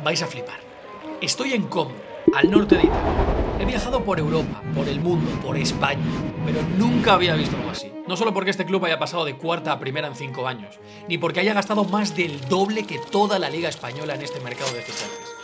Vais a flipar. Estoy en Como, al norte de Italia. He viajado por Europa, por el mundo, por España, pero nunca había visto algo así. No solo porque este club haya pasado de cuarta a primera en 5 años, ni porque haya gastado más del doble que toda la liga española en este mercado de fichajes.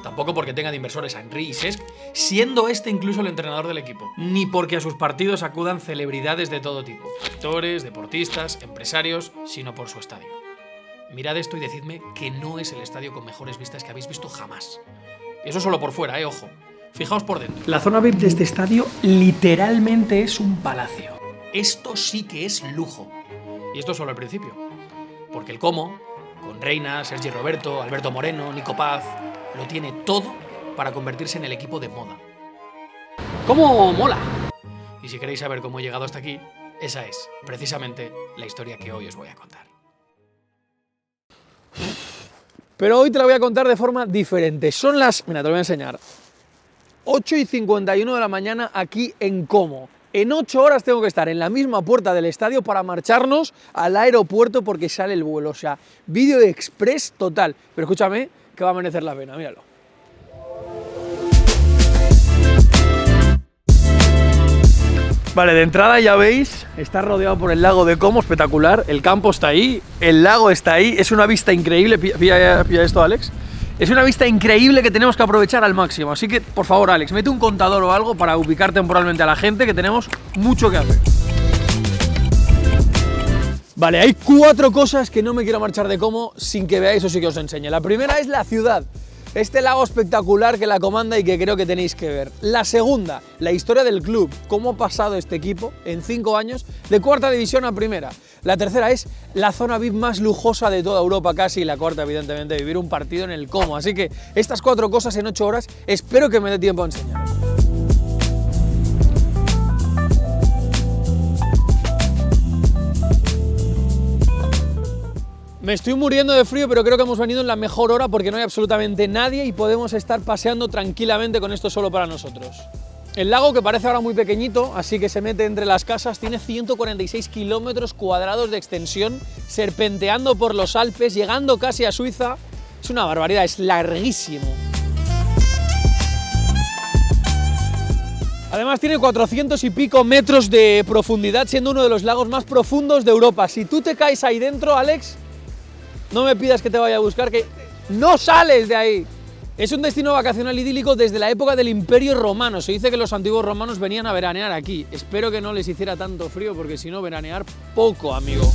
Tampoco porque tenga de inversores a Henry y Cesc, siendo este incluso el entrenador del equipo. Ni porque a sus partidos acudan celebridades de todo tipo, actores, deportistas, empresarios, sino por su estadio. Mirad esto y decidme que no es el estadio con mejores vistas que habéis visto jamás. Eso solo por fuera, ojo. Fijaos por dentro. La zona VIP de este estadio literalmente es un palacio. Esto sí que es lujo. Y esto es solo el principio. Porque el Como, con Reina, Sergi Roberto, Alberto Moreno, Nico Paz, lo tiene todo para convertirse en el equipo de moda. ¿Cómo mola? Y si queréis saber cómo he llegado hasta aquí, esa es precisamente la historia que hoy os voy a contar. Pero hoy te la voy a contar de forma diferente. Son las, mira, te lo voy a enseñar, 8:51 de la mañana aquí en Como. En 8 horas tengo que estar en la misma puerta del estadio para marcharnos al aeropuerto porque sale el vuelo. O sea, vídeo de express total. Pero escúchame, que va a merecer la pena, míralo. Vale, de entrada ya veis, está rodeado por el lago de Como, espectacular. El campo está ahí, el lago está ahí, es una vista increíble. Pilla esto, Alex. Es una vista increíble que tenemos que aprovechar al máximo. Así que, por favor, Alex, mete un contador o algo para ubicar temporalmente a la gente, que tenemos mucho que hacer. Vale, hay 4 cosas que no me quiero marchar de Como sin que veáis o sí que os enseñe. La primera es la ciudad. Este lago espectacular que la comanda y que creo que tenéis que ver. La segunda, la historia del club, cómo ha pasado este equipo en 5 años de cuarta división a primera. La tercera es la zona VIP más lujosa de toda Europa casi, y la cuarta evidentemente vivir un partido en el Como. Así que estas 4 cosas en 8 horas espero que me dé tiempo a enseñar. Me estoy muriendo de frío, pero creo que hemos venido en la mejor hora porque no hay absolutamente nadie y podemos estar paseando tranquilamente con esto solo para nosotros. El lago, que parece ahora muy pequeñito, así que se mete entre las casas, tiene 146 kilómetros cuadrados de extensión, serpenteando por los Alpes, llegando casi a Suiza. Es una barbaridad, es larguísimo. Además tiene 400 y pico metros de profundidad, siendo uno de los lagos más profundos de Europa. Si tú te caes ahí dentro, Alex, no me pidas que te vaya a buscar, que no sales de ahí. Es un destino vacacional idílico desde la época del Imperio Romano. Se dice que los antiguos romanos venían a veranear aquí. Espero que no les hiciera tanto frío, porque si no, veranear poco, amigo.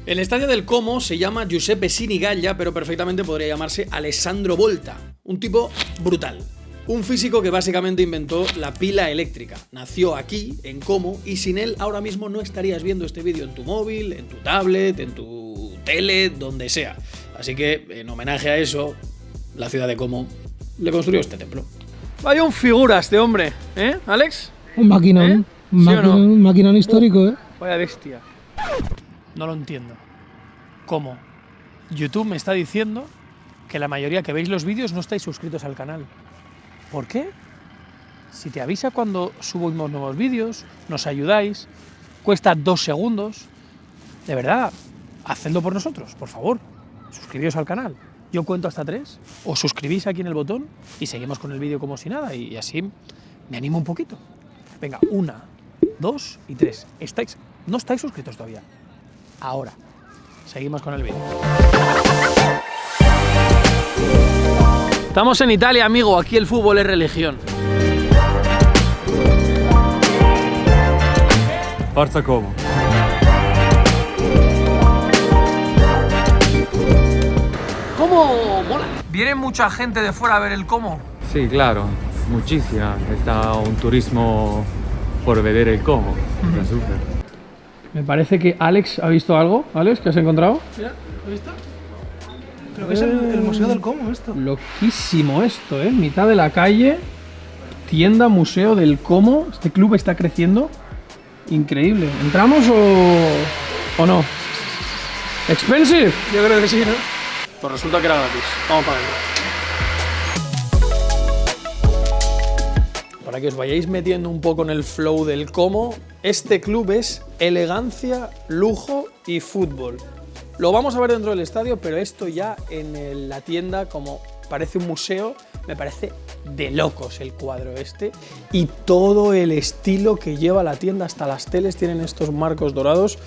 El estadio del Como se llama Giuseppe Sinigaglia, pero perfectamente podría llamarse Alessandro Volta. Un tipo brutal. Un físico que básicamente inventó la pila eléctrica. Nació aquí, en Como, y sin él ahora mismo no estarías viendo este vídeo en tu móvil, en tu tablet, en tu tele, donde sea. Así que, en homenaje a eso, la ciudad de Como le construyó este templo. Vaya un figura este hombre, ¿eh, Alex? Un maquinón, un maquinón histórico, ¿eh? Vaya bestia. No lo entiendo. ¿Cómo? YouTube me está diciendo que la mayoría que veis los vídeos no estáis suscritos al canal. ¿Por qué? Si te avisa cuando subimos nuevos vídeos, nos ayudáis, cuesta 2 segundos. De verdad, hacedlo por nosotros, por favor. Suscribíos al canal. Yo cuento hasta 3, os suscribís aquí en el botón y seguimos con el vídeo como si nada, y así me animo un poquito. Venga, 1, 2 y 3. ¿No estáis suscritos todavía? Ahora. Seguimos con el vídeo. Estamos en Italia, amigo. Aquí el fútbol es religión. Forza Como. ¿Cómo mola? ¿Viene mucha gente de fuera a ver el Como? Sí, claro, muchísima. Está un turismo por ver el Como. Está súper. Me parece que Alex ha visto algo. Alex, ¿qué has encontrado? Mira, ¿has visto? Creo que es el Museo del Como esto. Loquísimo esto, ¿eh? Mitad de la calle, tienda, museo del Como. Este club está creciendo. Increíble. ¿Entramos o no? ¿Expensive? Yo creo que sí, ¿no? Pues resulta que era gratis. Vamos para adentro. Para que os vayáis metiendo un poco en el flow del Como, este club es elegancia, lujo y fútbol. Lo vamos a ver dentro del estadio, pero esto ya en la tienda como parece un museo, me parece de locos el cuadro este, y todo el estilo que lleva la tienda, hasta las teles tienen estos marcos dorados.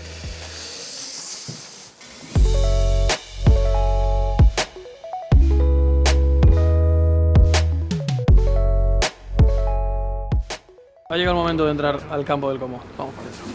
Ha llegado el momento de entrar al campo del Como. Vamos para adentro.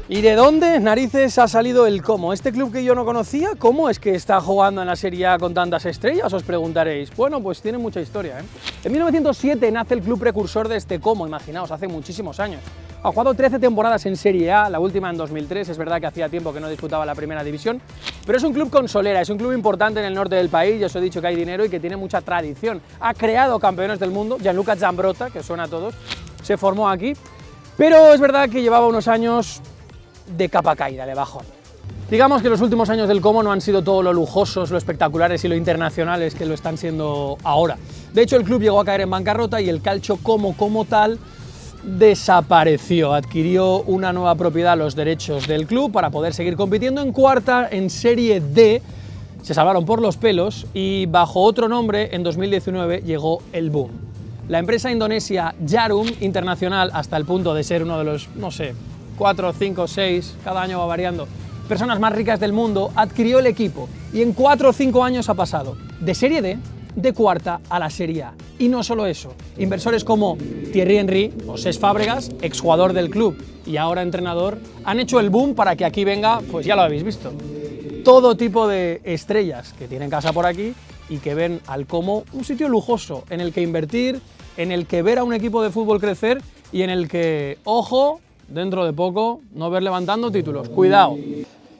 ¿Y de dónde narices ha salido el Como? Este club que yo no conocía, ¿cómo es que está jugando en la Serie A con tantas estrellas? Os preguntaréis. Bueno, pues tiene mucha historia, ¿eh? En 1907 nace el club precursor de este Como, imaginaos, hace muchísimos años. Ha jugado 13 temporadas en Serie A, la última en 2003, es verdad que hacía tiempo que no disputaba la primera división, pero es un club con solera, es un club importante en el norte del país, ya os he dicho que hay dinero y que tiene mucha tradición. Ha creado campeones del mundo, Gianluca Zambrotta, que suena a todos, se formó aquí, pero es verdad que llevaba unos años de capa caída, de bajón. Digamos que los últimos años del Como no han sido todo lo lujosos, lo espectaculares y lo internacionales que lo están siendo ahora. De hecho, el club llegó a caer en bancarrota y el calcio como tal desapareció. Adquirió una nueva propiedad, los derechos del club, para poder seguir compitiendo en cuarta, en Serie D. Se salvaron por los pelos y bajo otro nombre, en 2019, llegó el boom. La empresa indonesia Jarum Internacional, hasta el punto de ser uno de los, no sé, 4, 5, 6, cada año va variando, personas más ricas del mundo, adquirió el equipo y en 4 o 5 años ha pasado de Serie D, de cuarta a la Serie A. Y no solo eso, inversores como Thierry Henry o Cesc Fàbregas, exjugador del club y ahora entrenador, han hecho el boom para que aquí venga, pues ya lo habéis visto, todo tipo de estrellas que tienen casa por aquí y que ven al Como un sitio lujoso en el que invertir, en el que ver a un equipo de fútbol crecer y en el que, ojo, dentro de poco, no ver levantando títulos. Cuidado.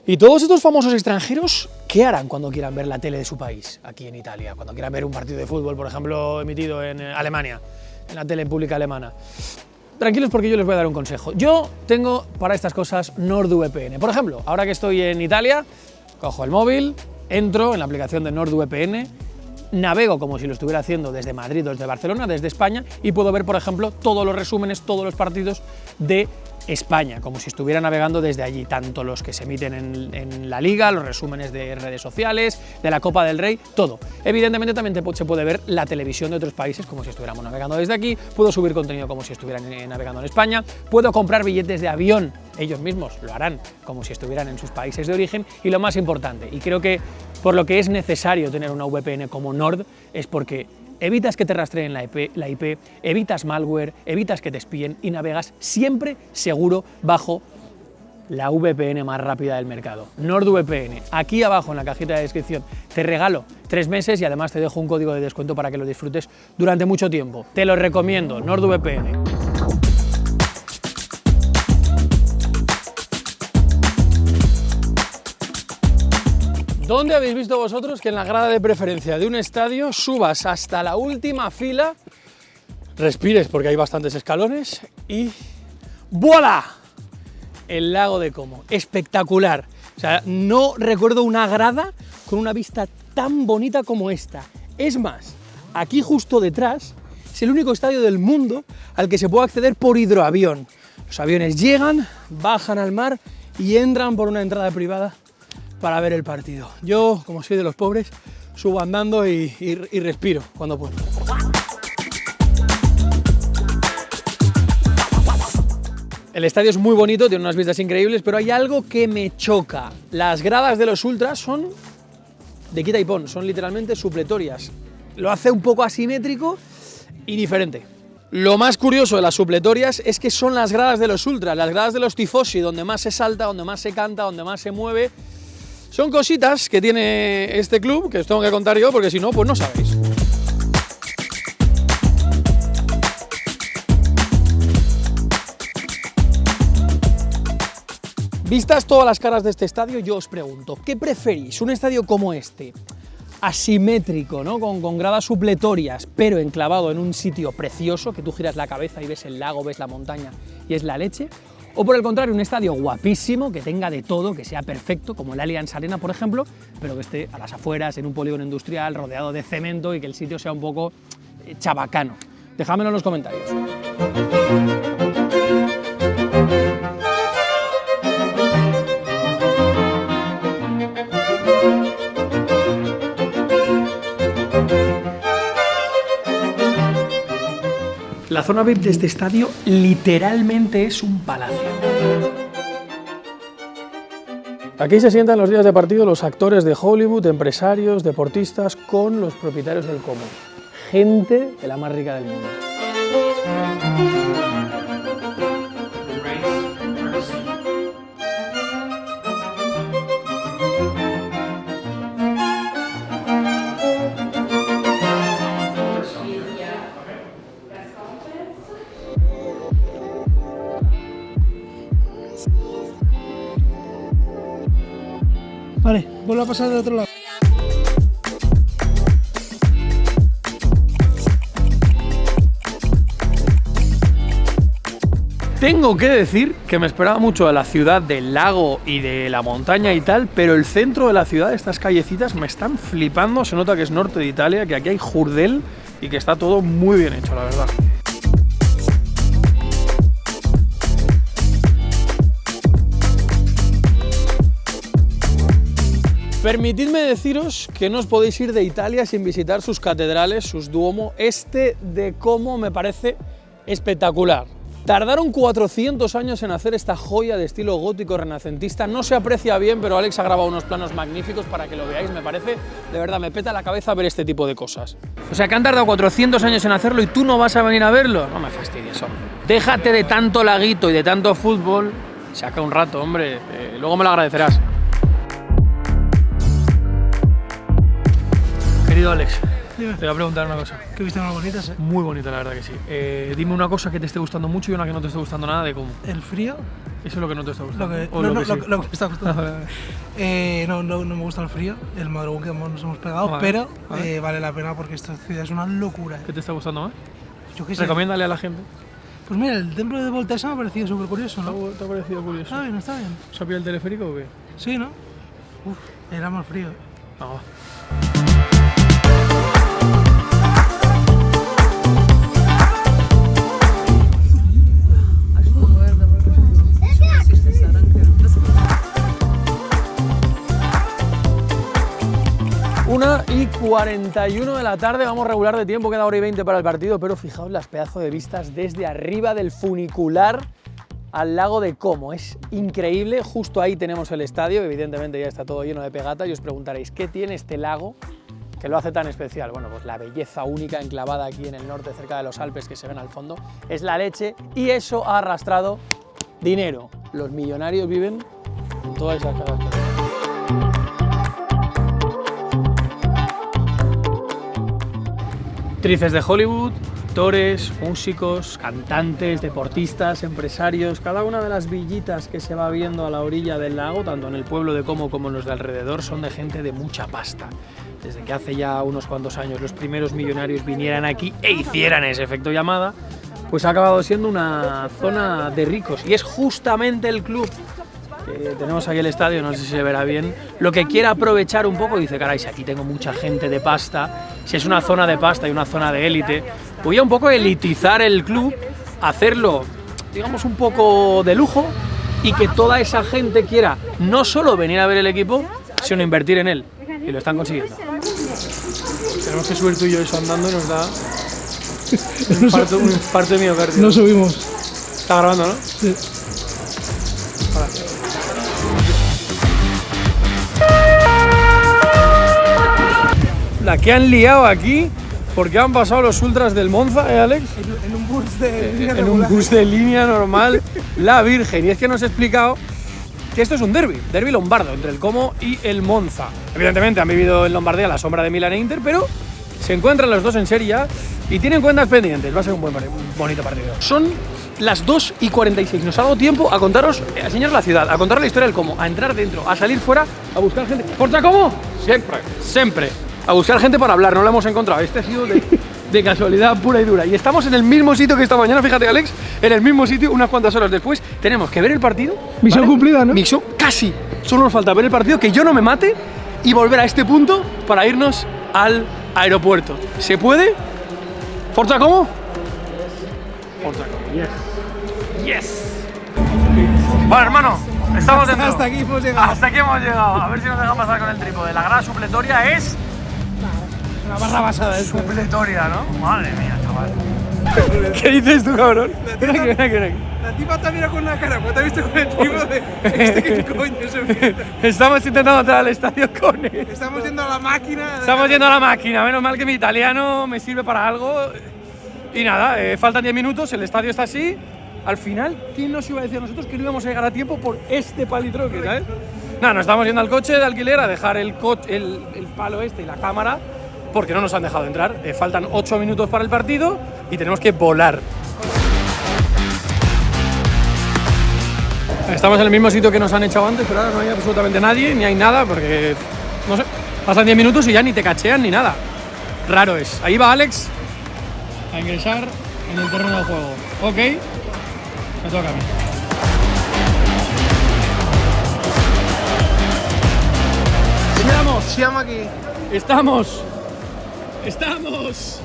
Y todos estos famosos extranjeros, ¿qué harán cuando quieran ver la tele de su país, aquí en Italia? Cuando quieran ver un partido de fútbol, por ejemplo, emitido en Alemania, en la tele pública alemana. Tranquilos, porque yo les voy a dar un consejo. Yo tengo para estas cosas NordVPN. Por ejemplo, ahora que estoy en Italia, cojo el móvil, entro en la aplicación de NordVPN, navego como si lo estuviera haciendo desde Madrid o desde Barcelona, desde España, y puedo ver, por ejemplo, todos los resúmenes, todos los partidos de España, como si estuviera navegando desde allí, tanto los que se emiten en la Liga, los resúmenes de redes sociales, de la Copa del Rey, todo. Evidentemente también se puede ver la televisión de otros países como si estuviéramos navegando desde aquí, puedo subir contenido como si estuvieran navegando en España, puedo comprar billetes de avión, ellos mismos lo harán como si estuvieran en sus países de origen, y lo más importante, y creo que por lo que es necesario tener una VPN como Nord, es porque evitas que te rastreen la IP, evitas malware, evitas que te espíen y navegas siempre seguro bajo la VPN más rápida del mercado. NordVPN, aquí abajo en la cajita de descripción, te regalo 3 meses y además te dejo un código de descuento para que lo disfrutes durante mucho tiempo. Te lo recomiendo, NordVPN. ¿Dónde habéis visto vosotros que en la grada de preferencia de un estadio subas hasta la última fila, respires porque hay bastantes escalones y ¡voilá! El lago de Como, espectacular. O sea, no recuerdo una grada con una vista tan bonita como esta. Es más, aquí justo detrás es el único estadio del mundo al que se puede acceder por hidroavión. Los aviones llegan, bajan al mar y entran por una entrada privada para ver el partido. Yo, como soy de los pobres, subo andando y respiro cuando puedo. El estadio es muy bonito, tiene unas vistas increíbles, pero hay algo que me choca. Las gradas de los ultras son de quita y pon, son literalmente supletorias. Lo hace un poco asimétrico y diferente. Lo más curioso de las supletorias es que son las gradas de los ultras, las gradas de los tifosi, donde más se salta, donde más se canta, donde más se mueve. Son cositas que tiene este club, que os tengo que contar yo, porque si no, pues no sabéis. Vistas todas las caras de este estadio, yo os pregunto, ¿qué preferís? ¿Un estadio como este, asimétrico, ¿no? con gradas supletorias, pero enclavado en un sitio precioso, que tú giras la cabeza y ves el lago, ves la montaña y es la leche? O por el contrario, un estadio guapísimo, que tenga de todo, que sea perfecto, como el Allianz Arena, por ejemplo, pero que esté a las afueras, en un polígono industrial, rodeado de cemento y que el sitio sea un poco chabacano. Dejádmelo en los comentarios. La zona VIP de este estadio literalmente es un palacio. Aquí se sientan los días de partido los actores de Hollywood, empresarios, deportistas, con los propietarios del Como. Gente de la más rica del mundo. Vale, vuelvo a pasar del otro lado. Tengo que decir que me esperaba mucho de la ciudad del lago y de la montaña y tal, pero el centro de la ciudad, estas callecitas, me están flipando. Se nota que es norte de Italia, que aquí hay jurdel y que está todo muy bien hecho, la verdad. Permitidme deciros que no os podéis ir de Italia sin visitar sus catedrales, sus Duomo. Este de Como me parece espectacular. Tardaron 400 años en hacer esta joya de estilo gótico renacentista. No se aprecia bien, pero Alex ha grabado unos planos magníficos para que lo veáis. Me parece, de verdad, me peta la cabeza ver este tipo de cosas. O sea, que han tardado 400 años en hacerlo y tú no vas a venir a verlo. No me fastidies, hombre. Déjate de tanto laguito y de tanto fútbol. Saca un rato, hombre. Luego me lo agradecerás. Querido Alex, Dime. te voy a preguntar una cosa. Que viste unas bonitas, ¿eh? Muy bonita, la verdad que sí. Dime una cosa que te esté gustando mucho y una que no te esté gustando nada de Como. El frío, Eso es lo que no te está gustando. lo que, O no, lo no, que sí. lo que me está gustando. No me gusta el frío, el madrugón que nos hemos pegado, Vale, pero vale. vale la pena porque esta ciudad es una locura. ¿Qué te está gustando más? Yo qué sé. Recomiéndale a la gente. Pues mira, el templo de Voltaire me ha parecido súper curioso, ¿no? ¿Te ha parecido curioso? Está bien, está bien. ¿Se ha pillado el teleférico o qué? Sí, ¿no? Uf, era más frío. Ah, va. Una y 41 de la tarde, vamos regular de tiempo, queda hora y 20 para el partido, pero fijaos las pedazos de vistas desde arriba del funicular al lago de Como, es increíble. Justo ahí tenemos el estadio, evidentemente ya está todo lleno de pegata y os preguntaréis, ¿qué tiene este lago que lo hace tan especial? Bueno, pues la belleza única enclavada aquí en el norte, cerca de los Alpes que se ven al fondo, es la leche y eso ha arrastrado dinero. Los millonarios viven en todas esas casas. Actrices de Hollywood, actores, músicos, cantantes, deportistas, empresarios, cada una de las villitas que se va viendo a la orilla del lago, tanto en el pueblo de Como como en los de alrededor, son de gente de mucha pasta. Desde que hace ya unos cuantos años los primeros millonarios vinieran aquí e hicieran ese efecto llamada, pues ha acabado siendo una zona de ricos y es justamente el club que tenemos aquí el estadio, no sé si se verá bien, lo que quiere aprovechar un poco, dice, caray, si aquí tengo mucha gente de pasta, si es una zona de pasta y una zona de élite, voy a un poco elitizar el club, hacerlo, digamos, un poco de lujo y que toda esa gente quiera no solo venir a ver el equipo, sino invertir en él, y lo están consiguiendo. Tenemos que subir tú y yo eso andando y nos da un infarto de miocardio. No subimos. Está grabando, ¿no? Sí. La que han liado aquí, porque han pasado los ultras del Monza, Alex? En un bus de línea En un regular. bus de línea normal, la Virgen. Y es que nos he explicado que esto es un derbi lombardo, entre el Como y el Monza. Evidentemente han vivido en Lombardía a la sombra de Milan e Inter, pero se encuentran los dos en Serie A y tienen cuentas pendientes. Va a ser un bonito partido. Son las 2:46. Nos ha dado tiempo a contaros, a enseñaros la ciudad, a contar la historia del Como, a entrar dentro, a salir fuera, a buscar gente. ¿Forza Como? Siempre, siempre. A buscar gente para hablar, no la hemos encontrado. Este ha sido de casualidad pura y dura. Y estamos en el mismo sitio que esta mañana, fíjate, Alex, en el mismo sitio, unas cuantas horas después. Tenemos que ver el partido. Misión cumplida, ¿no? Misión casi. Solo nos falta ver el partido, que yo no me mate y volver a este punto para irnos al aeropuerto. ¿Se puede? ¿Forza Como? Forza Como. Yes. Yes. Bueno, hermano, estamos dentro. Hasta aquí hemos llegado. Hasta aquí hemos llegado. A ver si nos deja pasar con el trípode. La grada supletoria es Una barra basada. supletoria, ¿no? Madre mía, chaval. ¿Qué dices tú, cabrón? Ven aquí, ven aquí, ven aquí. La tipa te mira con una cara, pues te ha visto con el tipo de este que coño se Estamos intentando entrar al estadio con él. Estamos yendo a la máquina. Estamos yendo a la máquina, menos mal que mi italiano me sirve para algo. Y nada, faltan 10 minutos, el estadio está así. Al final, ¿quién nos iba a decir a nosotros que no íbamos a llegar a tiempo por este palitroque, ¿sabes? Nada, nos estamos yendo al coche de alquiler a dejar el palo este y la cámara porque no nos han dejado entrar. Faltan 8 minutos para el partido y tenemos que volar. Estamos en el mismo sitio que nos han echado antes, pero ahora no hay absolutamente nadie, ni hay nada, porque, no sé, pasan 10 minutos y ya ni te cachean ni nada. Raro es. Ahí va Alex a ingresar en el terreno de juego. Ok, me toca a mí. Siamo aquí. ¡Estamos! ¡Estamos!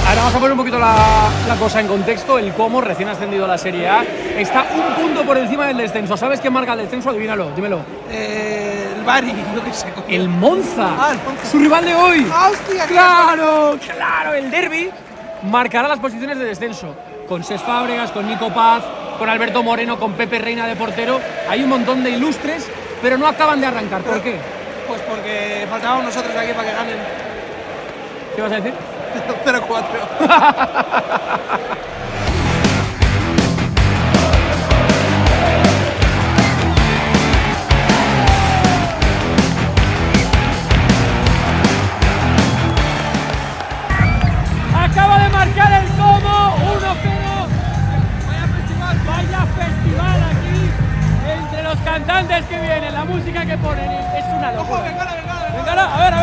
Ahora vamos a poner un poquito la cosa en contexto. El Como, recién ascendido a la Serie A, está un punto por encima del descenso. ¿Sabes quién marca el descenso? Adivínalo, dímelo. El Bari, no que sé. El Monza. Ah, el Monza. Su rival de hoy. ¡Ah, hostia! ¡Claro! ¡Claro! El derbi marcará las posiciones de descenso. Con Cesc Fábregas, con Nico Paz, con Alberto Moreno, con Pepe Reina de portero. Hay un montón de ilustres, pero no acaban de arrancar. ¿Por qué? Pues porque faltábamos nosotros aquí para que ganen. ¿Qué vas a decir? 0-4. Acaba de marcar el Como, 1-0. Vaya festival aquí entre los cantantes que vienen, la música que ponen, es una locura. Venga, a ver.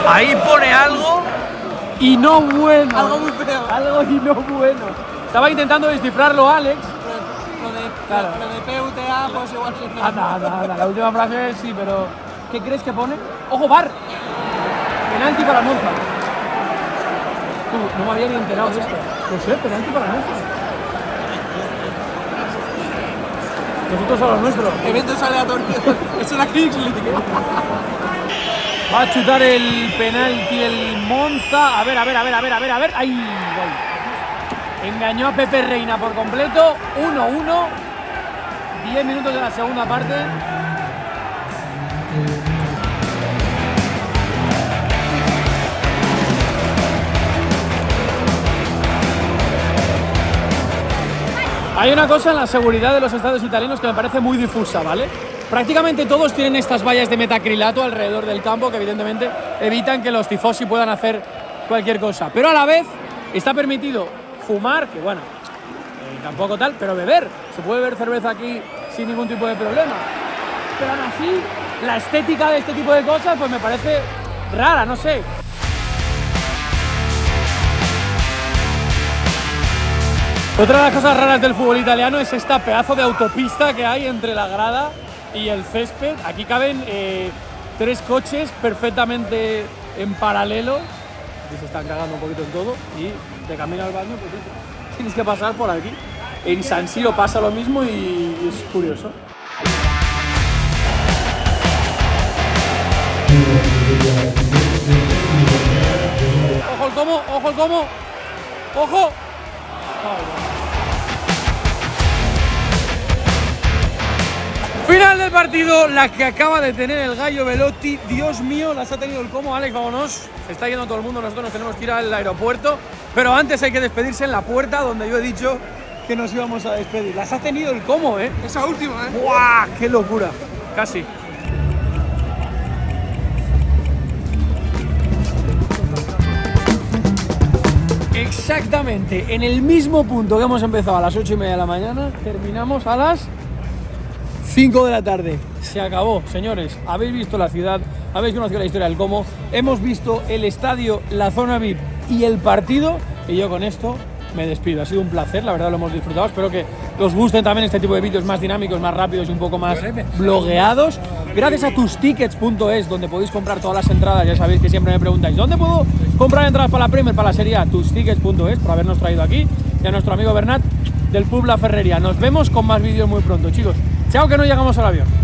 Ahí pone algo y no bueno. Algo muy feo. Algo y no bueno. Estaba intentando descifrarlo Alex. Claro. Lo de PUTA, pues igual sí. Anda. La última frase sí, pero ¿qué crees que pone? ¡Ojo, VAR! Penalti para Monza. No me había ni enterado de esto. No sé, penalti para Monza. Nosotros a los nuestros. Eventos aleatorios. Es una Kings League. Va a chutar el penalti el Monza. A ver. ¡Ay! Gol. Engañó a Pepe Reina por completo. 1-1. 10 minutos de la segunda parte. Hay una cosa en la seguridad de los estadios italianos que me parece muy difusa, ¿vale? Prácticamente todos tienen estas vallas de metacrilato alrededor del campo que evidentemente evitan que los tifosi puedan hacer cualquier cosa. Pero a la vez está permitido fumar, que bueno, tampoco tal, pero beber. Se puede beber cerveza aquí sin ningún tipo de problema. Pero aún así, la estética de este tipo de cosas pues me parece rara, no sé. Otra de las cosas raras del fútbol italiano es esta pedazo de autopista que hay entre la grada y el césped. Aquí caben 3 coches perfectamente en paralelo. Y se están cagando un poquito en todo. Y de camino al baño, pues tienes que pasar por aquí. En San Siro pasa lo mismo y es curioso. ¡Ojo el Como! ¡Ojo el Como! ¡Ojo! Final del partido, la que acaba de tener el Gallo Belotti. Dios mío, las ha tenido el Como. Alex, vámonos. Se está yendo todo el mundo, nosotros nos tenemos que ir al aeropuerto. Pero antes hay que despedirse en la puerta donde yo he dicho que nos íbamos a despedir. Las ha tenido el Como, ¿eh? Esa última, ¿eh? ¡Buah! ¡Qué locura! Casi. Exactamente, en el mismo punto que hemos empezado a las 8:30 de la mañana, terminamos a las 5 de la tarde. Se acabó, señores. Habéis visto la ciudad, habéis conocido la historia del Como, hemos visto el estadio, la zona VIP y el partido, y yo con esto me despido. Ha sido un placer, la verdad lo hemos disfrutado. Espero que os gusten también este tipo de vídeos más dinámicos, más rápidos y un poco más blogueados. gracias a tustickets.es, donde podéis comprar todas las entradas. Ya sabéis que siempre me preguntáis, ¿dónde puedo comprar entradas para la Premier, para la Serie A? Tustickets.es, por habernos traído aquí, y a nuestro amigo Bernat del Pub La Ferrería. Nos vemos con más vídeos muy pronto, chicos. Chao, que no llegamos al avión.